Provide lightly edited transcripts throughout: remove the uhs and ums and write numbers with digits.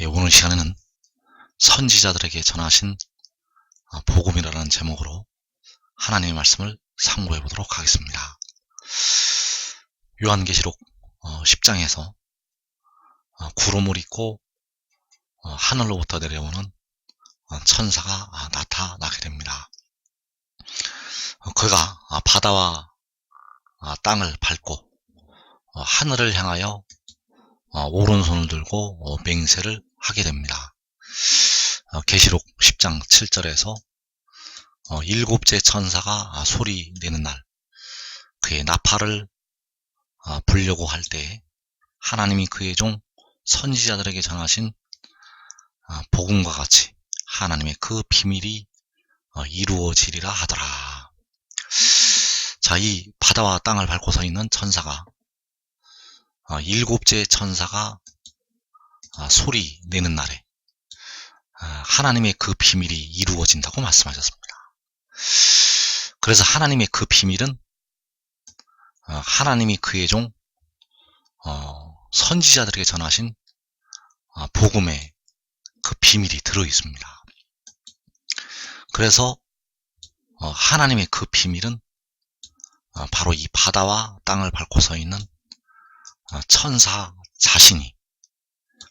오늘 시간에는 선지자들에게 전하신 복음이라는 제목으로 하나님의 말씀을 상고해 보도록 하겠습니다. 요한계시록 10장에서 구름을 입고 하늘로부터 내려오는 천사가 나타나게 됩니다. 그가 바다와 땅을 밟고 하늘을 향하여 오른손을 들고 맹세를 하게 됩니다. 계시록 10장 7절에서 일곱째 천사가 소리 내는 날 그의 나팔을 불려고 할 때 하나님이 그의 종 선지자들에게 전하신 복음과 같이 하나님의 그 비밀이 이루어지리라 하더라. 자, 이 바다와 땅을 밟고 서 있는 천사가 일곱째 천사가 소리 내는 날에 하나님의 그 비밀이 이루어진다고 말씀하셨습니다. 그래서 하나님의 그 비밀은 하나님이 그의 종 선지자들에게 전하신 복음의 그 비밀이 들어있습니다. 그래서 하나님의 그 비밀은 바로 이 바다와 땅을 밟고 서 있는 천사 자신이,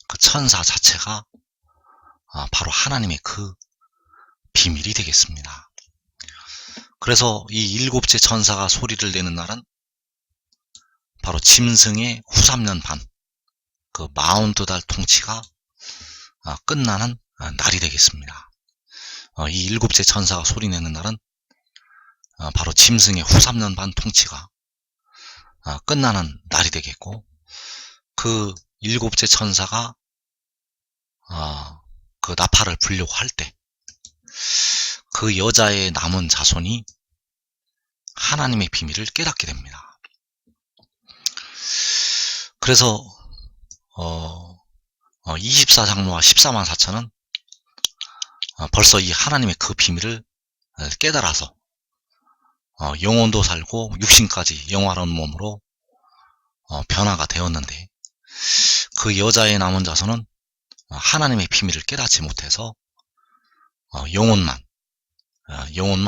그 천사 자체가 바로 하나님의 그 비밀이 되겠습니다. 그래서 이 일곱째 천사가 소리를 내는 날은 바로 짐승의 후 3년 반, 그 42달 통치가 끝나는 날이 되겠습니다. 이 일곱째 천사가 소리 내는 날은 바로 짐승의 후 3년 반 통치가 끝나는 날이 되겠고, 그 일곱째 천사가 그 나팔을 불려고 할 때 그 여자의 남은 자손이 하나님의 비밀을 깨닫게 됩니다. 그래서 24장로와 14만 4천은 벌써 이 하나님의 그 비밀을 깨달아서 영혼도 살고 육신까지 영화로운 몸으로 변화가 되었는데, 그 여자의 남은 자손은 하나님의 비밀을 깨닫지 못해서 영혼만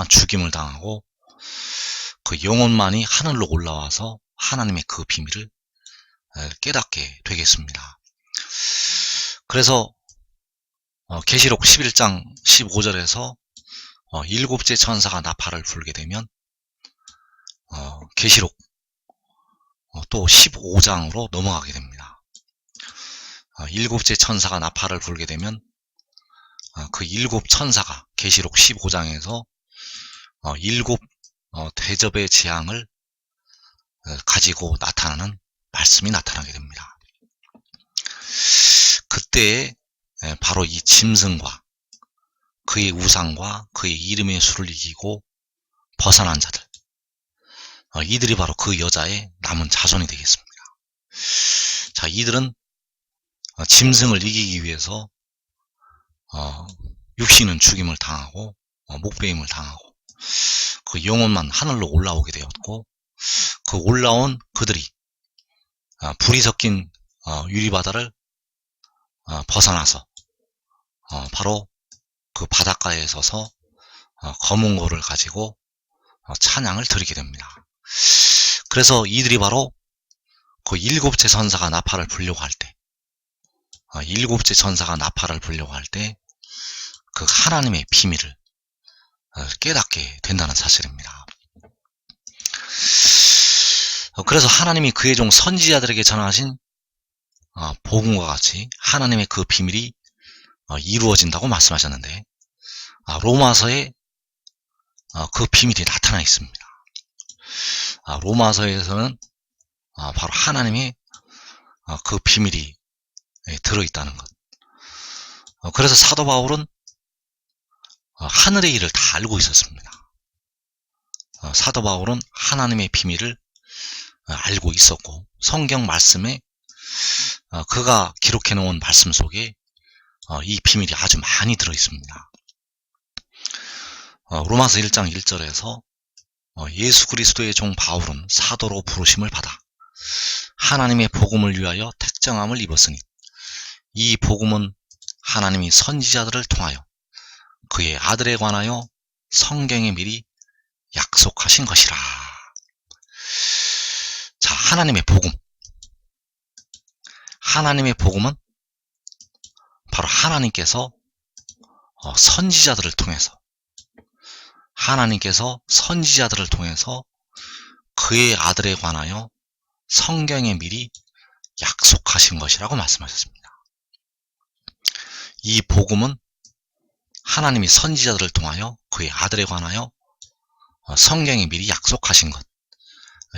죽임을 당하고, 그 영혼만이 하늘로 올라와서 하나님의 그 비밀을 깨닫게 되겠습니다. 그래서 계시록 11장 15절에서 일곱째 천사가 나팔을 불게 되면 계시록 또 15장으로 넘어가게 됩니다. 일곱째 천사가 나팔을 불게 되면 그 일곱 천사가 계시록 15장에서 일곱 대접의 재앙을 가지고 나타나는 말씀이 나타나게 됩니다. 그때 바로 이 짐승과 그의 우상과 그의 이름의 수를 이기고 벗어난 자들, 이들이 바로 그 여자의 남은 자손이 되겠습니다. 자, 이들은 짐승을 이기기 위해서 육신은 죽임을 당하고 목베임을 당하고 그 영혼만 하늘로 올라오게 되었고, 그 올라온 그들이 불이 섞인 유리바다를 벗어나서 바로 그 바닷가에 서서 검은 고를 가지고 찬양을 드리게 됩니다. 그래서 이들이 바로 그 일곱째 천사가 나팔을 불려고 할 때, 일곱째 천사가 나팔을 불려고 할 때 그 하나님의 비밀을 깨닫게 된다는 사실입니다. 그래서 하나님이 그의 종 선지자들에게 전하신 복음과 같이 하나님의 그 비밀이 이루어진다고 말씀하셨는데, 로마서에 그 비밀이 나타나 있습니다. 로마서에서는 바로 하나님의 그 비밀이 들어있다는 것. 그래서 사도 바울은 하늘의 일을 다 알고 있었습니다. 사도 바울은 하나님의 비밀을 알고 있었고, 성경 말씀에 그가 기록해 놓은 말씀 속에 이 비밀이 아주 많이 들어 있습니다. 로마서 1장 1절에서 예수 그리스도의 종 바울은 사도로 부르심을 받아 하나님의 복음을 위하여 택정함을 입었으니 이 복음은 하나님이 선지자들을 통하여 그의 아들에 관하여 성경에 미리 약속하신 것이라. 자, 하나님의 복음. 하나님의 복음은 바로 하나님께서 선지자들을 통해서 그의 아들에 관하여 성경에 미리 약속하신 것이라고 말씀하셨습니다. 이 복음은 하나님이 선지자들을 통하여 그의 아들에 관하여 성경에 미리 약속하신 것.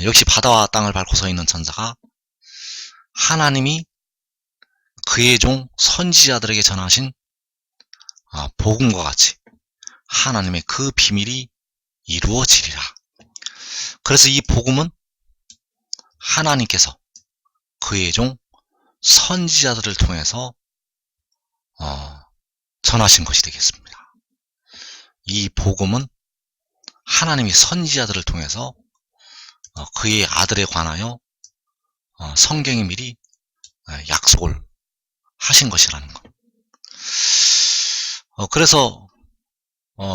역시 바다와 땅을 밟고 서 있는 천사가 하나님이 그의 종 선지자들에게 전하신 복음과 같이 하나님의 그 비밀이 이루어지리라. 그래서 이 복음은 하나님께서 그의 종 선지자들을 통해서 전하신 것이 되겠습니다. 이 복음은 하나님이 선지자들을 통해서 그의 아들에 관하여 성경에 미리 약속을 하신 것이라는 것. 그래서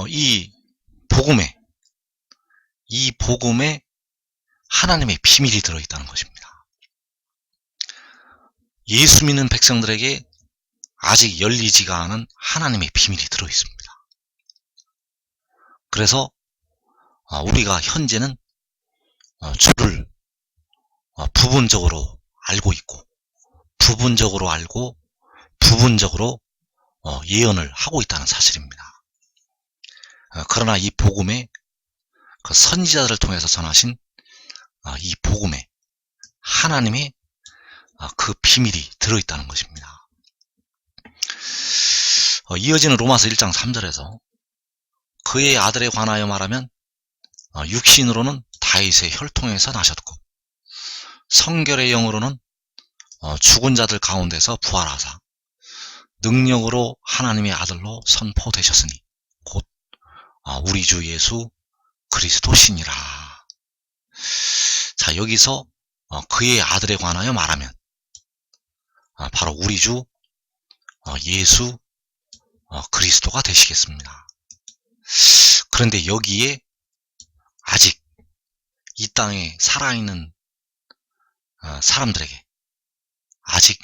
이 복음에 하나님의 비밀이 들어있다는 것입니다. 예수 믿는 백성들에게 아직 열리지가 않은 하나님의 비밀이 들어있습니다. 그래서 우리가 현재는 주를 부분적으로 알고 있고, 부분적으로 알고 부분적으로 예언을 하고 있다는 사실입니다. 그러나 이 복음에 그 선지자들을 통해서 전하신 이 복음에 하나님의 그 비밀이 들어있다는 것입니다. 이어지는 로마서 1장 3절에서 그의 아들에 관하여 말하면 육신으로는 다윗의 혈통에서 나셨고 성결의 영으로는 죽은 자들 가운데서 부활하사 능력으로 하나님의 아들로 선포되셨으니 곧 우리 주 예수 그리스도시니라. 자, 여기서 그의 아들에 관하여 말하면 바로 우리 주 예수 그리스도가 되시겠습니다. 그런데 여기에 아직 이 땅에 살아있는 사람들에게 아직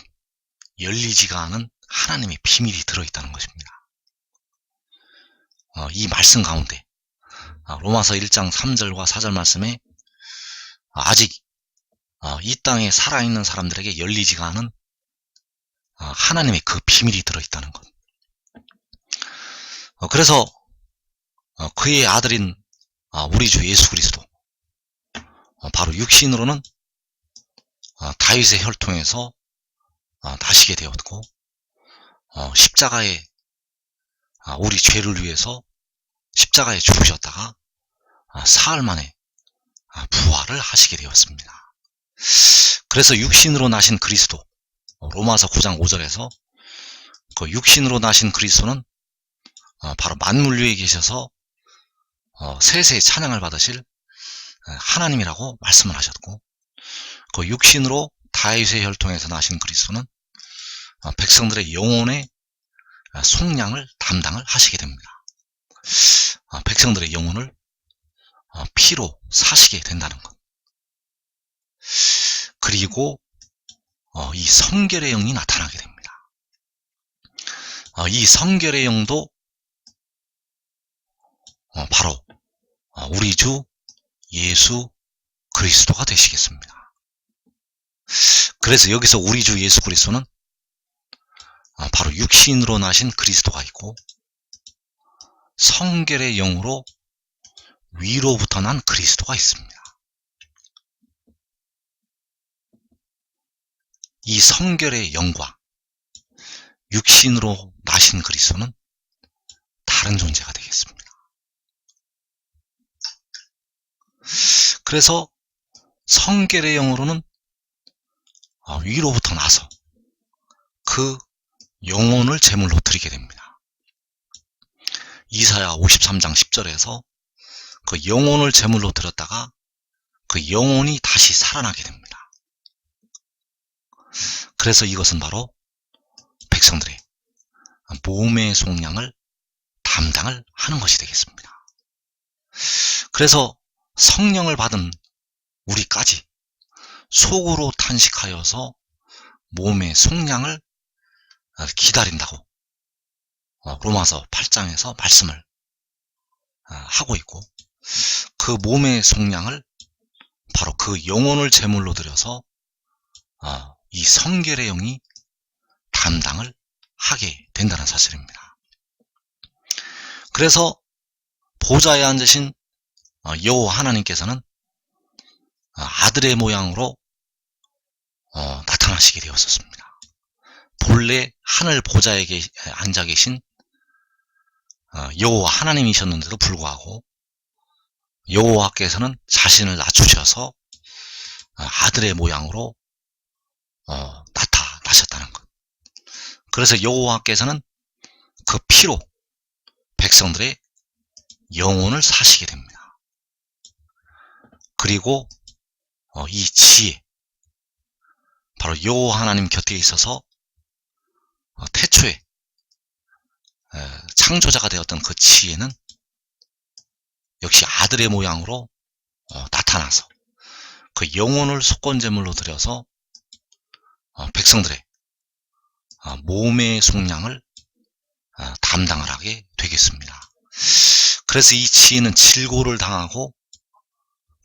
열리지가 않은 하나님의 비밀이 들어있다는 것입니다. 이 말씀 가운데 로마서 1장 3절과 4절 말씀에 아직 이 땅에 살아있는 사람들에게 열리지가 않은 하나님의 그 비밀이 들어있다는 것. 그래서 그의 아들인 우리 주 예수 그리스도, 바로 육신으로는 다윗의 혈통에서 나시게 되었고 십자가에 우리 죄를 위해서 십자가에 죽으셨다가 사흘 만에 부활을 하시게 되었습니다. 그래서 육신으로 나신 그리스도, 로마서 9장 5절에서 그 육신으로 나신 그리스도는 바로 만물 위에 계셔서 세세의 찬양을 받으실 하나님이라고 말씀을 하셨고, 그 육신으로 다윗의 혈통에서 나신 그리스도는 백성들의 영혼의 속량을 담당을 하시게 됩니다. 백성들의 영혼을 피로 사시게 된다는 것. 그리고 이 성결의 영이 나타나게 됩니다. 이 성결의 영도 바로 우리 주 예수 그리스도가 되시겠습니다. 그래서 여기서 우리 주 예수 그리스도는 바로 육신으로 나신 그리스도가 있고 성결의 영으로 위로부터 난 그리스도가 있습니다. 이 성결의 영과 육신으로 나신 그리스도는 다른 존재가 되겠습니다. 그래서 성결의 영으로는 위로부터 나서 그 영혼을 제물로 드리게 됩니다. 이사야 53장 10절에서 그 영혼을 제물로 드렸다가 그 영혼이 다시 살아나게 됩니다. 그래서 이것은 바로 백성들의 몸의 속량을 담당을 하는 것이 되겠습니다. 그래서 성령을 받은 우리까지 속으로 탄식하여서 몸의 속량을 기다린다고 로마서 8장에서 말씀을 하고 있고, 그 몸의 속량을 바로 그 영혼을 제물로 드려서 이 성결의 영이 담당을 하게 된다는 사실입니다. 그래서 보좌에 앉으신 여호와 하나님께서는 아들의 모양으로 나타나시게 되었었습니다. 본래 하늘 보좌에 앉아 계신 여호와 하나님이셨는데도 불구하고 여호와께서는 자신을 낮추셔서 아들의 모양으로 나타나셨다는 것. 그래서 여호와께서는 그 피로 백성들의 영혼을 사시게 됩니다. 그리고 이 지혜, 바로 여호와 하나님 곁에 있어서 태초에 창조자가 되었던 그 지혜는 역시 아들의 모양으로 나타나서 그 영혼을 속건제물로 드려서 백성들의 몸의 속량을 담당을 하게 되겠습니다. 그래서 이 지혜는 질고를 당하고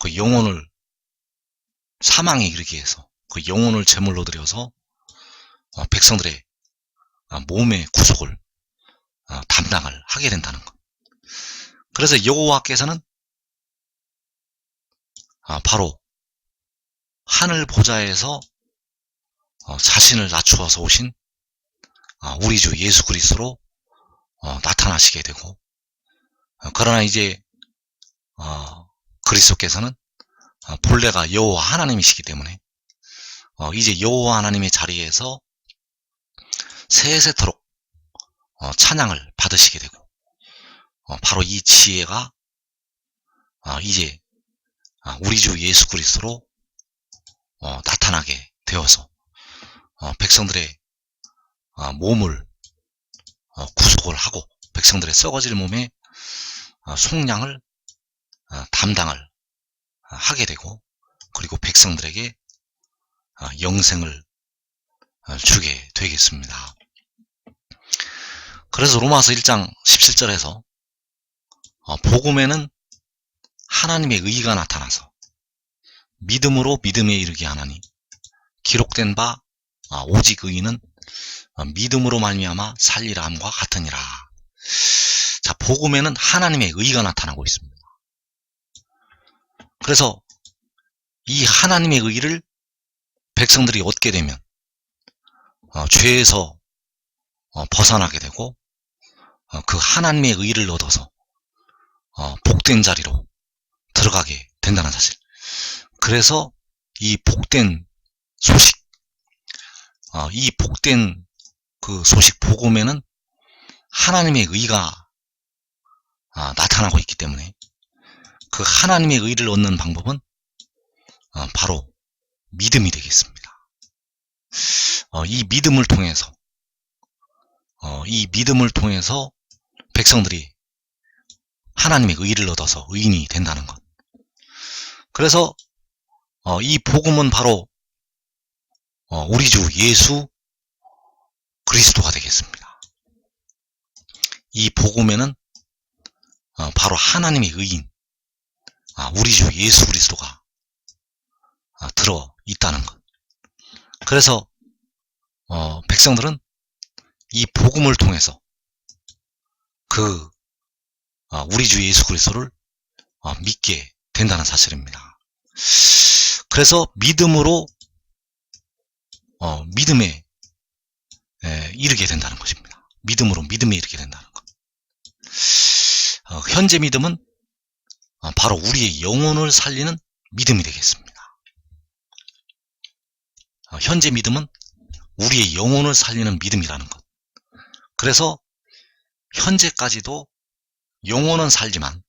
그 영혼을 사망에 이르게 해서 그 영혼을 제물로 드려서 백성들의 몸의 구속을 담당을 하게 된다는 것. 그래서 여호와께서는 바로 하늘 보좌에서 자신을 낮추어서 오신 우리 주 예수 그리스도로 나타나시게 되고, 그러나 이제 그리스도께서는 본래가 여호와 하나님이시기 때문에 이제 여호와 하나님의 자리에서 세세토록 찬양을 받으시게 되고, 바로 이 지혜가 이제 우리 주 예수 그리스도로 나타나게 되어서 백성들의 몸을 구속을 하고 백성들의 썩어질 몸에 속량을 담당을 하게 되고, 그리고 백성들에게 영생을 주게 되겠습니다. 그래서 로마서 1장 17절에서 복음에는 하나님의 의가 나타나서 믿음으로 믿음에 이르게 하나니 기록된 바 오직 의인은 믿음으로 말미암아 살리라 함과 같으니라. 자, 복음에는 하나님의 의가 나타나고 있습니다. 그래서 이 하나님의 의를 백성들이 얻게 되면 죄에서 벗어나게 되고 그 하나님의 의를 얻어서 복된 자리로 들어가게 된다는 사실. 그래서 이 복된 소식, 이 복된 그 소식 복음에는 하나님의 의가 나타나고 있기 때문에 그 하나님의 의를 얻는 방법은 바로 믿음이 되겠습니다. 이 믿음을 통해서 백성들이 하나님의 의를 얻어서 의인이 된다는 것. 그래서 이 복음은 바로 우리 주 예수 그리스도가 되겠습니다. 이 복음에는 바로 하나님의 의인, 우리 주 예수 그리스도가 들어 있다는 것. 그래서 백성들은 이 복음을 통해서 그 우리 주 예수 그리스도를 믿게 된다는 사실입니다. 그래서 믿음으로 믿음에 이르게 된다는 것입니다. 믿음으로 믿음에 이르게 된다는 것. 현재 믿음은 바로 우리의 영혼을 살리는 믿음이 되겠습니다. 현재 믿음은 우리의 영혼을 살리는 믿음이라는 것. 그래서 현재까지도 영혼은 살지만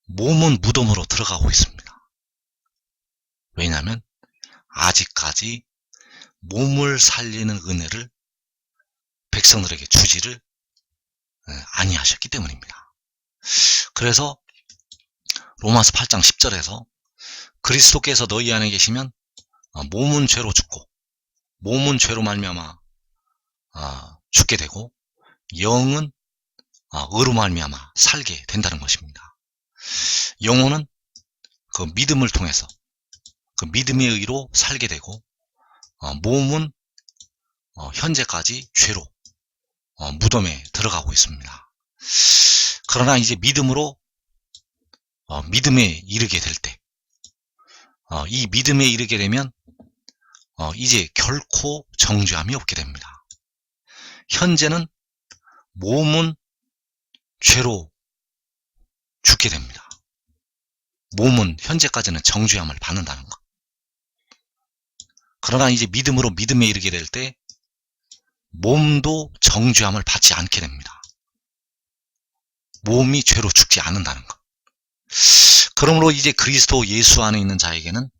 몸은 무덤으로 들어가고 있습니다. 왜냐하면 아직까지 몸을 살리는 은혜를 백성들에게 주지를 아니하셨기 때문입니다. 그래서 로마서 8장 10절에서 그리스도께서 너희 안에 계시면 몸은 죄로 죽고 몸은 죄로 말미암아 죽게 되고 영은 의로 말미암아 살게 된다는 것입니다. 영혼은 그 믿음을 통해서 그 믿음의 의로 살게 되고 몸은 현재까지 죄로 무덤에 들어가고 있습니다. 그러나 이제 믿음으로 믿음에 이르게 될 때, 이 믿음에 이르게 되면 이제 결코 정죄함이 없게 됩니다. 현재는 몸은 죄로 죽게 됩니다. 몸은 현재까지는 정죄함을 받는다는 것. 그러나 이제 믿음으로 믿음에 이르게 될 때 몸도 정죄함을 받지 않게 됩니다. 몸이 죄로 죽지 않는다는 것. 그러므로 이제 그리스도 예수 안에 있는 자에게는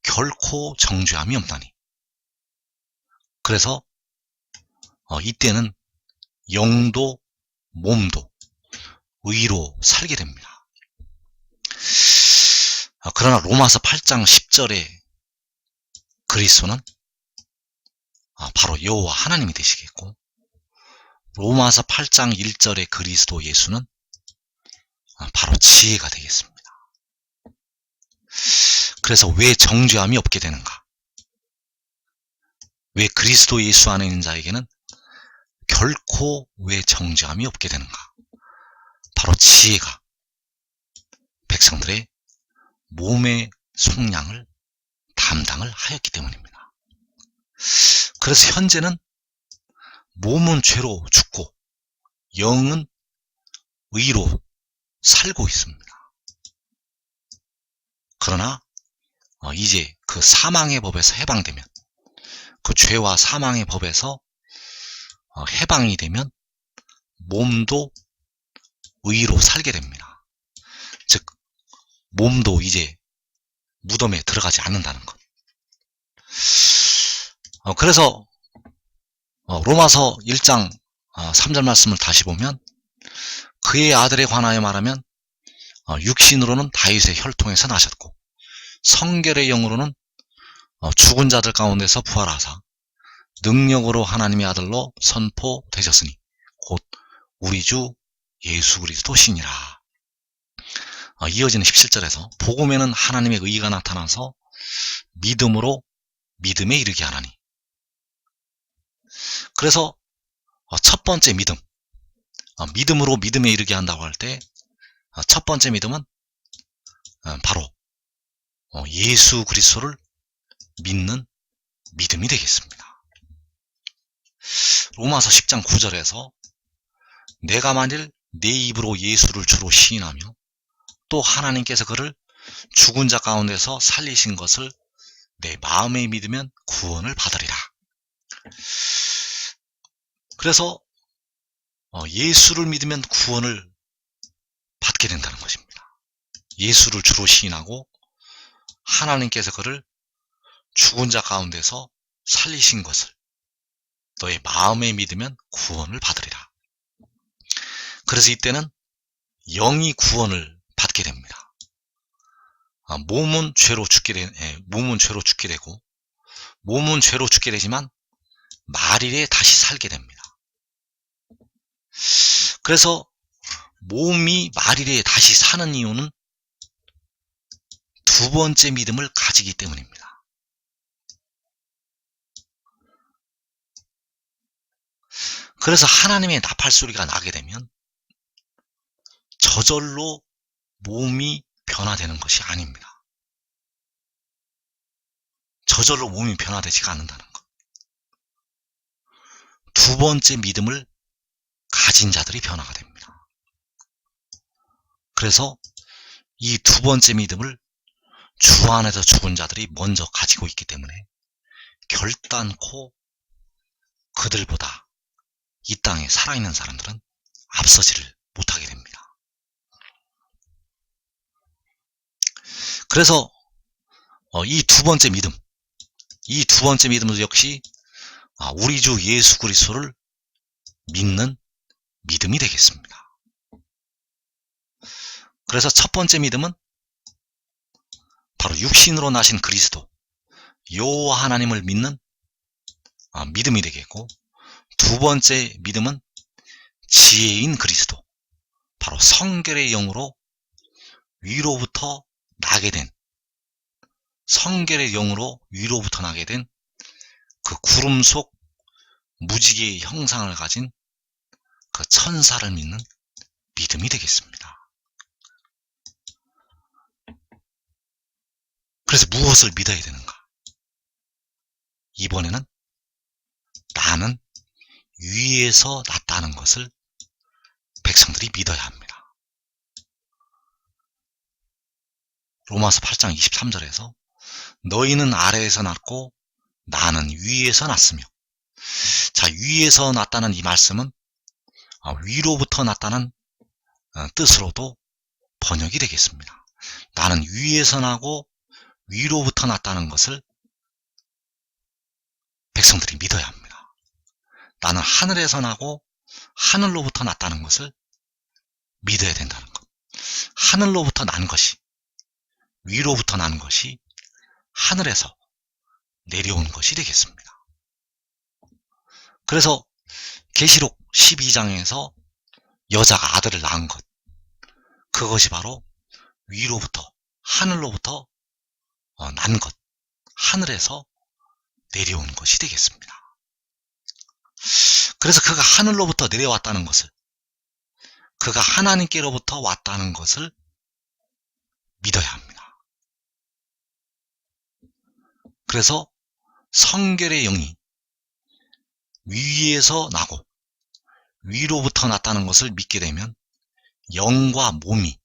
결코 정죄함이 없다니. 그래서 이때는 영도 몸도 의로 살게 됩니다. 그러나 로마서 8장 10절에 그리스도는 바로 여호와 하나님이 되시겠고, 로마서 8장 1절의 그리스도 예수는 바로 지혜가 되겠습니다. 그래서 왜 정죄함이 없게 되는가? 왜 그리스도 예수 안에 있는 자에게는 결코 왜 정죄함이 없게 되는가? 바로 지혜가 백성들의 몸의 속량을 담당을 하였기 때문입니다. 그래서 현재는 몸은 죄로 죽고 영은 의로 살고 있습니다. 그러나 이제 그 사망의 법에서 해방되면, 그 죄와 사망의 법에서 해방이 되면 몸도 의로 살게 됩니다. 즉 몸도 이제 무덤에 들어가지 않는다는 것. 그래서 로마서 1장 3절 말씀을 다시 보면, 그의 아들에 관하여 말하면 육신으로는 다윗의 혈통에서 나셨고 성결의 영으로는 죽은 자들 가운데서 부활하사 능력으로 하나님의 아들로 선포되셨으니 곧 우리 주 예수 그리스도시니라. 이어지는 17절에서 복음에는 하나님의 의가 나타나서 믿음으로 믿음에 이르게 하나니. 그래서 첫 번째 믿음, 믿음으로 믿음에 이르게 한다고 할 때 첫 번째 믿음은 바로 예수 그리스도를 믿는 믿음이 되겠습니다. 로마서 10장 9절에서 내가 만일 내 입으로 예수를 주로 시인하며 또 하나님께서 그를 죽은 자 가운데서 살리신 것을 내 마음에 믿으면 구원을 받으리라. 그래서 예수를 믿으면 구원을 받게 된다는 것입니다. 예수를 주로 시인하고 하나님께서 그를 죽은 자 가운데서 살리신 것을 너의 마음에 믿으면 구원을 받으리라. 그래서 이때는 영이 구원을 받게 됩니다. 몸은 죄로 죽게 되고 몸은 죄로 죽게 되지만 말일에 다시 살게 됩니다. 그래서 몸이 말일에 다시 사는 이유는 두 번째 믿음을 가지기 때문입니다. 그래서 하나님의 나팔소리가 나게 되면 저절로 몸이 변화되는 것이 아닙니다. 저절로 몸이 변화되지가 않는다는 것. 두 번째 믿음을 가진 자들이 변화가 됩니다. 그래서 이 두 번째 믿음을 주 안에서 죽은 자들이 먼저 가지고 있기 때문에 결단코 그들보다 이 땅에 살아있는 사람들은 앞서지를 못하게 됩니다. 그래서 이 두 번째 믿음도 역시 우리 주 예수 그리스도를 믿는 믿음이 되겠습니다. 그래서 첫 번째 믿음은 바로 육신으로 나신 그리스도, 여호와 하나님을 믿는 믿음이 되겠고, 두 번째 믿음은 지혜인 그리스도, 바로 성결의 영으로 위로부터 나게 된, 성결의 영으로 위로부터 나게 된 그 구름 속 무지개의 형상을 가진 그 천사를 믿는 믿음이 되겠습니다. 그래서 무엇을 믿어야 되는가? 이번에는 나는 위에서 났다는 것을 백성들이 믿어야 합니다. 로마서 8장 23절에서 너희는 아래에서 났고 나는 위에서 났으며, 자, 위에서 났다는 이 말씀은 위로부터 났다는 뜻으로도 번역이 되겠습니다. 나는 위에서 나고 위로부터 났다는 것을 백성들이 믿어야 합니다. 나는 하늘에서 나고 하늘로부터 났다는 것을 믿어야 된다는 것. 하늘로부터 난 것이, 위로부터 난 것이 하늘에서 내려온 것이 되겠습니다. 그래서 계시록 12장에서 여자가 아들을 낳은 것, 그것이 바로 위로부터, 하늘로부터 난 것, 하늘에서 내려온 것이 되겠습니다. 그래서 그가 하늘로부터 내려왔다는 것을, 그가 하나님께로부터 왔다는 것을 믿어야 합니다. 그래서 성결의 영이 위에서 나고 위로부터 났다는 것을 믿게 되면 영과 몸이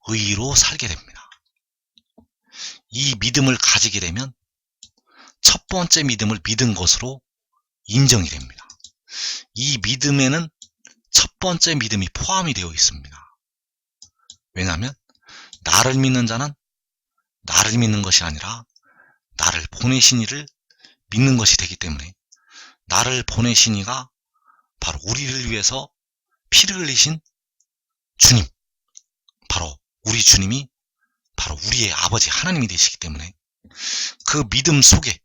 의로 살게 됩니다. 이 믿음을 가지게 되면 첫 번째 믿음을 믿은 것으로 인정이 됩니다. 이 믿음에는 첫 번째 믿음이 포함이 되어 있습니다. 왜냐하면 나를 믿는 자는 나를 믿는 것이 아니라 나를 보내신 이를 믿는 것이 되기 때문에, 나를 보내신 이가 바로 우리를 위해서 피를 흘리신 주님, 바로 우리 주님이 바로 우리의 아버지 하나님이 되시기 때문에 그 믿음 속에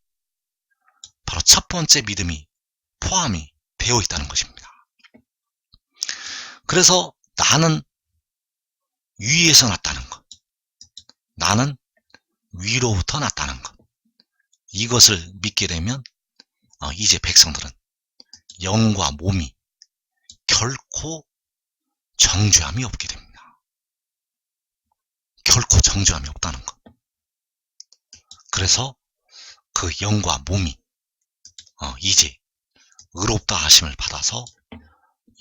바로 첫 번째 믿음이 포함이 되어 있다는 것입니다. 그래서 나는 위에서 났다는 것, 나는 위로부터 났다는 것, 이것을 믿게 되면 이제 백성들은 영과 몸이 결코 정죄함이 없게 됩니다. 결코 정죄함이 없다는 것. 그래서 그 영과 몸이 이제 의롭다 하심을 받아서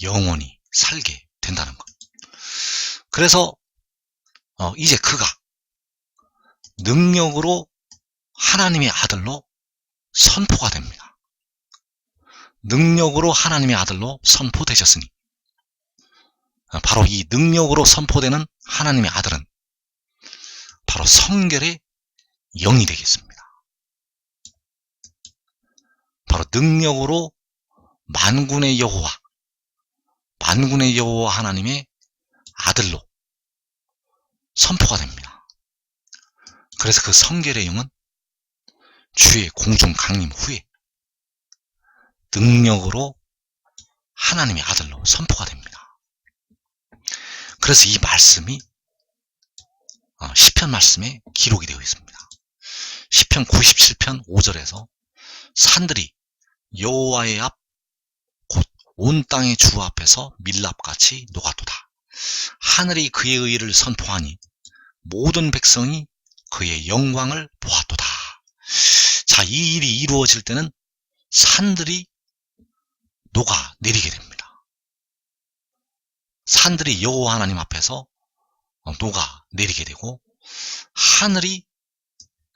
영원히 살게 된다는 것. 그래서 이제 그가 능력으로 하나님의 아들로 선포가 됩니다. 능력으로 하나님의 아들로 선포되셨으니, 바로 이 능력으로 선포되는 하나님의 아들은 바로 성결의 영이 되겠습니다. 바로 능력으로 만군의 여호와 하나님의 아들로 선포가 됩니다. 그래서 그 성결의 영은 주의 공중 강림 후에 능력으로 하나님의 아들로 선포가 됩니다. 그래서 이 말씀이 시편 말씀에 기록이 되어 있습니다. 시편 97편 5절에서 산들이 여호와의 앞 곧 온 땅의 주 앞에서 밀랍같이 녹았도다. 하늘이 그의 의를 선포하니 모든 백성이 그의 영광을 보았도다. 자, 이 일이 이루어질 때는 산들이 녹아 내리게 됩니다. 산들이 여호와 하나님 앞에서 녹아 내리게 되고, 하늘이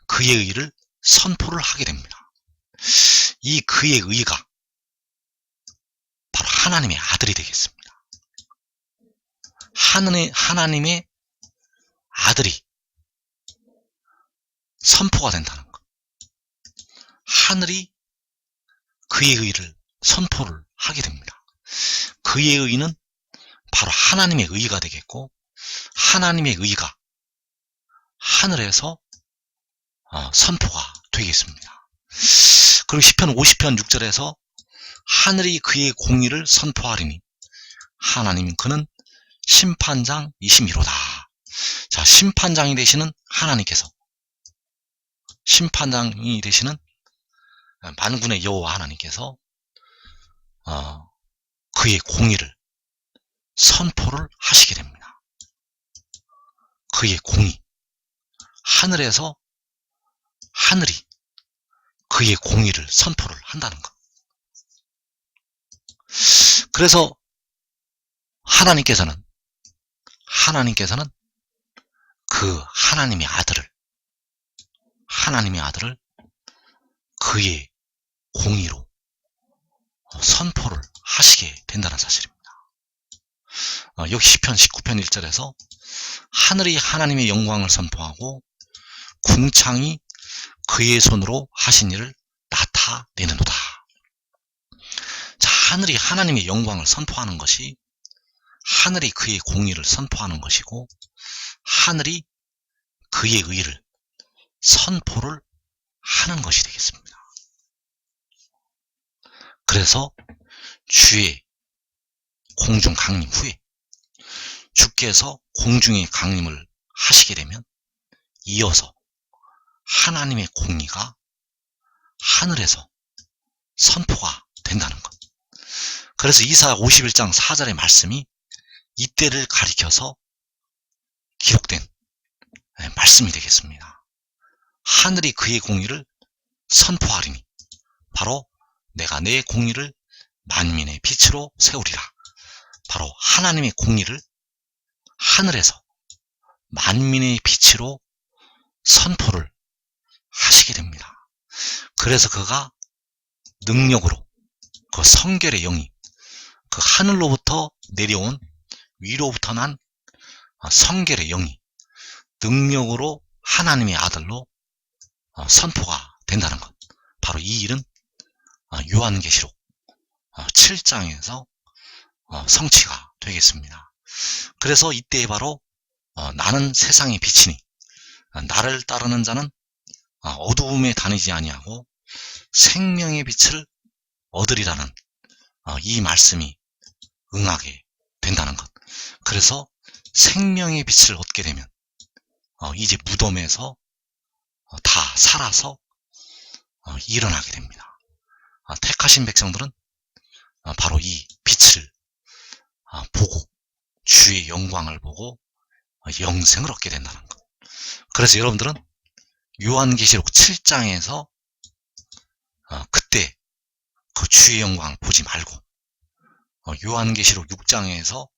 그의 의를 선포를 하게 됩니다. 이 그의 의가 바로 하나님의 아들이 되겠습니다. 하나님의 아들이 선포가 된다는 것. 하늘이 그의 의를 선포를 하게 됩니다. 그의 의는 바로 하나님의 의가 되겠고, 하나님의 의가 하늘에서 선포가 되겠습니다. 그리고 시편 50편 6절에서 하늘이 그의 공의를 선포하리니 하나님 그는 심판장이심이로다. 자, 심판장이 되시는 하나님께서, 심판장이 되시는 만군의 여호와 하나님께서 그의 공의를 선포를 하시게 됩니다. 그의 공의, 하늘에서 하늘이 그의 공의를 선포를 한다는 것. 그래서 하나님께서는 그 하나님의 아들을 그의 공의로 선포를 하시게 된다는 사실입니다. 여기 시편 19편 1절에서 하늘이 하나님의 영광을 선포하고 궁창이 그의 손으로 하신 일을 나타내는도다. 자, 하늘이 하나님의 영광을 선포하는 것이, 하늘이 그의 공의를 선포하는 것이고, 하늘이 그의 의를 선포를 하는 것이 되겠습니다. 그래서 주의 공중 강림 후에 주께서 공중에 강림을 하시게 되면 이어서 하나님의 공의가 하늘에서 선포가 된다는 것. 그래서 이사야 51장 4절의 말씀이 이때를 가리켜서 기록된 말씀이 되겠습니다. 하늘이 그의 공의를 선포하리니 바로 내가 내 공의를 만민의 빛으로 세우리라. 바로 하나님의 공의를 하늘에서 만민의 빛으로 선포를 하시게 됩니다. 그래서 그가 능력으로 그 성결의 영이, 그 하늘로부터 내려온, 위로부터 난 성결의 영이 능력으로 하나님의 아들로 선포가 된다는 것. 바로 이 일은 요한계시록 7장에서 성취가 되겠습니다. 그래서 이때에 바로 나는 세상의 빛이니 나를 따르는 자는 어두움에 다니지 아니하고 생명의 빛을 얻으리라는 이 말씀이 응하게 된다는 것. 그래서 생명의 빛을 얻게 되면 이제 무덤에서 다 살아서 일어나게 됩니다. 택하신 백성들은 바로 이 빛을 보고 주의 영광을 보고 영생을 얻게 된다는 것. 그래서 여러분들은 요한계시록 7장에서 그때 그 주의 영광을 보지 말고 요한계시록 6장에서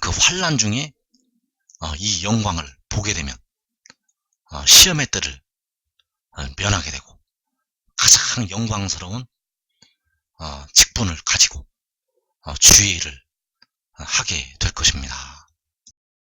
그 환난 중에 이 영광을 보게 되면 시험의 때를 면하게 되고 가장 영광스러운 직분을 가지고 주의 일을 하게 될 것입니다.